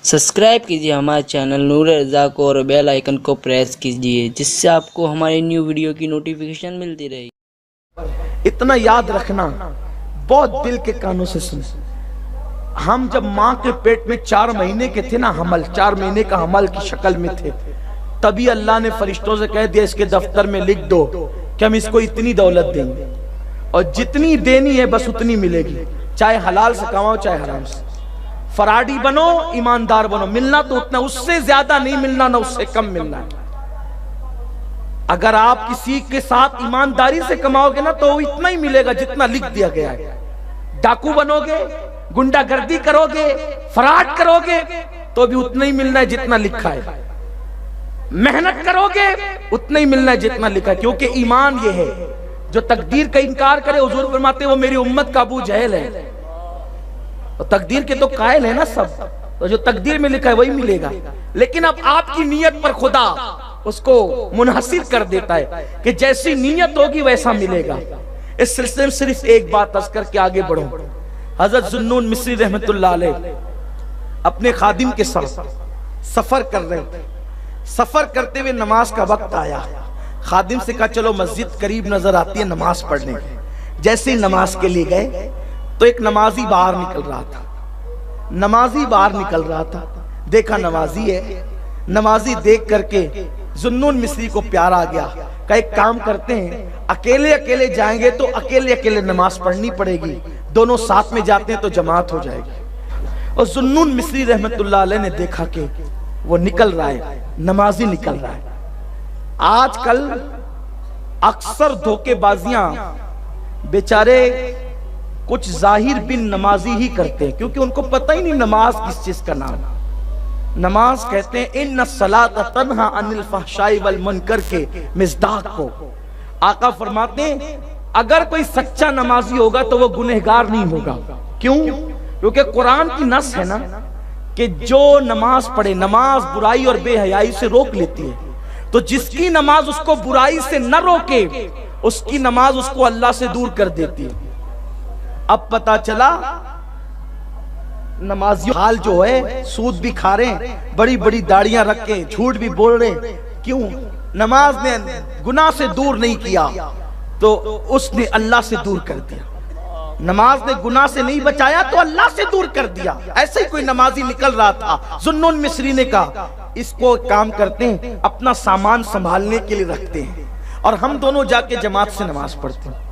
Subscribe کیجیے ہمارے channel نور رضا کو اور بیل آئیکن کو پریس کیجیے جس سے آپ کو ہماری نیو ویڈیو کی نوٹیفیکیشن ملتی رہے. اتنا یاد رکھنا، بہت دل کے کانوں سے سن. ہم جب ماں کے پیٹ میں 4 مہینے کے تھے نا، حمل 4 مہینے کا حمل کی شکل میں تھے، تبھی اللہ نے فرشتوں سے کہہ دیا اس کے دفتر میں لکھ دو کہ ہم اس کو اتنی دولت دیں گے اور جتنی دینی ہے بس اتنی ملے گی، چاہے حلال سے کماؤ چاہے حرام سے. فراڈی بنو ایماندار بنو، ملنا تو اتنا، اس سے زیادہ نہیں ملنا نہ اس سے کم ملنا ہے. اگر آپ کسی کے ساتھ ایمانداری سے کماؤ گے نا تو وہ اتنا ہی ملے گا جتنا لکھ دیا گیا ہے. ڈاکو بنو گے، گنڈا گردی کرو گے، فراڈ کرو گے تو بھی اتنا ہی ملنا ہے جتنا لکھا ہے. محنت کرو گے اتنا ہی ملنا ہے جتنا لکھا ہے. کیونکہ ایمان یہ ہے جو تقدیر کا انکار کرے، حضور فرماتے ہیں وہ میری امت کا ابو جہل ہے. تقدیر کے تو قائل ہے نا سب، تو جو تقدیر میں لکھا ہے وہی ملے گا. لیکن اب آپ کی نیت پر خدا اس کو منحصر کر دیتا ہے کہ جیسی نیت ہوگی ویسا ملے گا. اس سلسلے میں صرف ایک بات عرض کر کے آگے بڑھوں. حضرت ذوالنون مصری رحمت اللہ علیہ اپنے خادم کے ساتھ سفر کر رہے تھے. سفر کرتے ہوئے نماز کا وقت آیا. خادم سے کہا چلو مسجد قریب نظر آتی ہے نماز پڑھنے. جیسے نماز کے لیے گئے تو ایک نمازی باہر نکل رہا تھا. نمازی باہر نکل رہا تھا، دیکھا نمازی ہے. نمازی دیکھ کر کے ذوالنون مصری کو پیار آ گیا. کہ ایک کام کرتے ہیں، اکیلے اکیلے جائیں گے تو اکیلے اکیلے نماز پڑھنی پڑے گی، دونوں ساتھ میں جاتے ہیں تو جماعت ہو جائے گی. اور ذوالنون مصری رحمت اللہ علیہ نے دیکھا کہ وہ نکل رہا ہے، نمازی نکل رہا ہے. آج کل اکثر دھوکے بازیاں بیچارے کچھ ظاہر بن نمازی ہی کرتے ہیں، کیونکہ ان کو پتہ ہی نہیں نماز کس چیز کا نام. نماز کہتے ہیں ان الصلاۃ تنہی عن الفحشاء والمنکر کے مصداق کو. آقا فرماتے ہیں اگر کوئی سچا نمازی ہوگا تو وہ گنہگار نہیں ہوگا. کیوں؟ کیونکہ قرآن کی نص ہے نا کہ جو نماز پڑھے، نماز برائی اور بے حیائی سے روک لیتی ہے. تو جس کی نماز اس کو برائی سے نہ روکے، اس کی نماز اس کو اللہ سے دور کر دیتی ہے. اب پتا چلا نمازی حال جو ہے، سود بھی کھا رہے ہیں، بڑی بڑی داڑیاں رکھ کے جھوٹ بھی بول رہے ہیں. کیوں؟ نماز نے گناہ سے دور نہیں کیا تو اس نے اللہ سے دور کر دیا. نماز نے گناہ سے نہیں بچایا تو اللہ سے دور کر دیا. ایسے ہی کوئی نمازی نکل رہا تھا. ذوالنون مصری نے کہا اس کو کام کرتے ہیں، اپنا سامان سنبھالنے کے لیے رکھتے ہیں اور ہم دونوں جا کے جماعت سے نماز پڑھتے ہیں.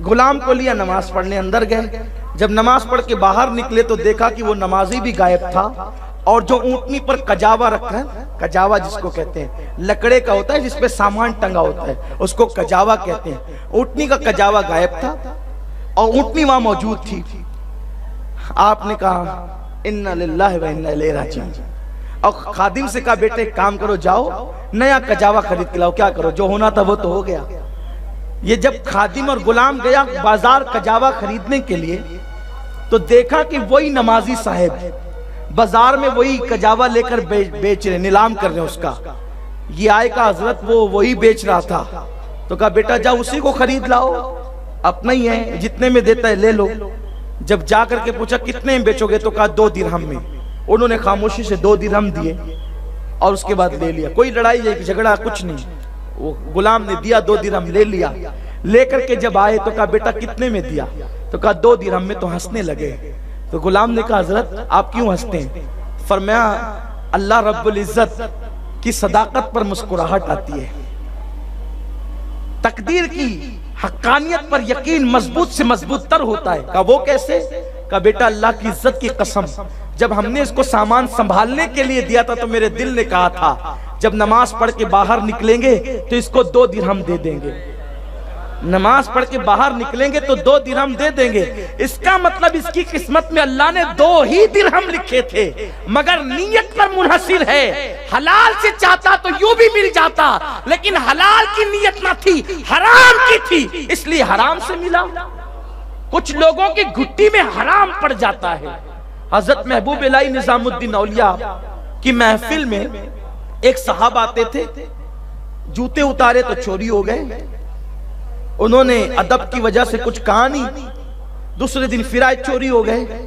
غلام کو لیا، نماز پڑھنے اندر گئے. جب نماز پڑھ کے باہر نکلے تو دیکھا کہ وہ نمازی بھی غائب تھا اور جو اونٹنی پر کجاوا رکھا ہے، کجاوا جس کو کہتے ہیں، لکڑے کا ہوتا ہے جس پہ سامان ٹنگا ہوتا ہے، اس کو کجاوا کہتے ہیں. اونٹنی کا کجاوا غائب تھا اور اونٹنی وہاں موجود تھی. آپ نے کہا انا للہ و انا الیہ راجعون. اور خادم سے کہا بیٹے ایک کام کرو، جاؤ نیا کجاوا خرید کے لاؤ. کیا کرو، جو ہونا تھا وہ تو ہو گیا. یہ جب خادم اور غلام گیا بازار کجاوا خریدنے کے لیے تو دیکھا کہ وہی نمازی صاحب بازار میں وہی کجاوا لے کر بیچ رہے، نیلام کر رہے ہیں اس کا. یہ آئے کا حضرت وہ وہی بیچ رہا تھا. تو کہا بیٹا جاؤ اسی کو خرید لاؤ، اپنا ہی ہے، جتنے میں دیتا ہے لے لو. جب جا کر کے پوچھا کتنے میں بیچو گے تو کہا 2 درہم میں. انہوں نے خاموشی سے 2 درہم دیے اور اس کے بعد لے لیا. کوئی لڑائی جھگڑا کچھ نہیں. وہ غلام نے دیا، 2 درہم لے لیا. لے کر کے جب آئے تو کہا بیٹا کتنے میں دیا؟ تو کہا 2 درہم میں. تو ہنسنے لگے. تو غلام نے کہا حضرت آپ کیوں ہنستے ہیں؟ فرمایا اللہ رب العزت کی صداقت پر مسکراہٹ آتی ہے، تقدیر کی حقانیت پر یقین مضبوط سے مضبوط تر ہوتا ہے. کہا وہ کیسے؟ کہا بیٹا اللہ کی عزت کی قسم جب ہم نے اس کو سامان سنبھالنے کے لیے دیا تھا تو میرے دل نے کہا تھا جب نماز پڑھ کے باہر نکلیں گے تو اس کو 2 درہم دے دیں گے. نماز پڑھ کے باہر نکلیں گے تو 2 درہم دے دیں گے. اس کا مطلب اس کی قسمت میں اللہ نے 2 ہی درہم لکھے تھے، مگر نیت پر منحصر ہے. حلال سے چاہتا تو یوں بھی مل جاتا، لیکن حلال کی نیت نہ تھی، حرام کی تھی، اس لیے حرام سے ملا. کچھ لوگوں کی گھٹی میں حرام پڑ جاتا ہے. حضرت محبوب الہی نظام الدین اولیاء کی محفل میں ایک صاحب آتے تھے، جوتے اتارے تو چوری ہو گئے. انہوں نے ادب کی وجہ سے کچھ کہا نہیں. دوسرے دن پھر آئے چوری ہو گئے.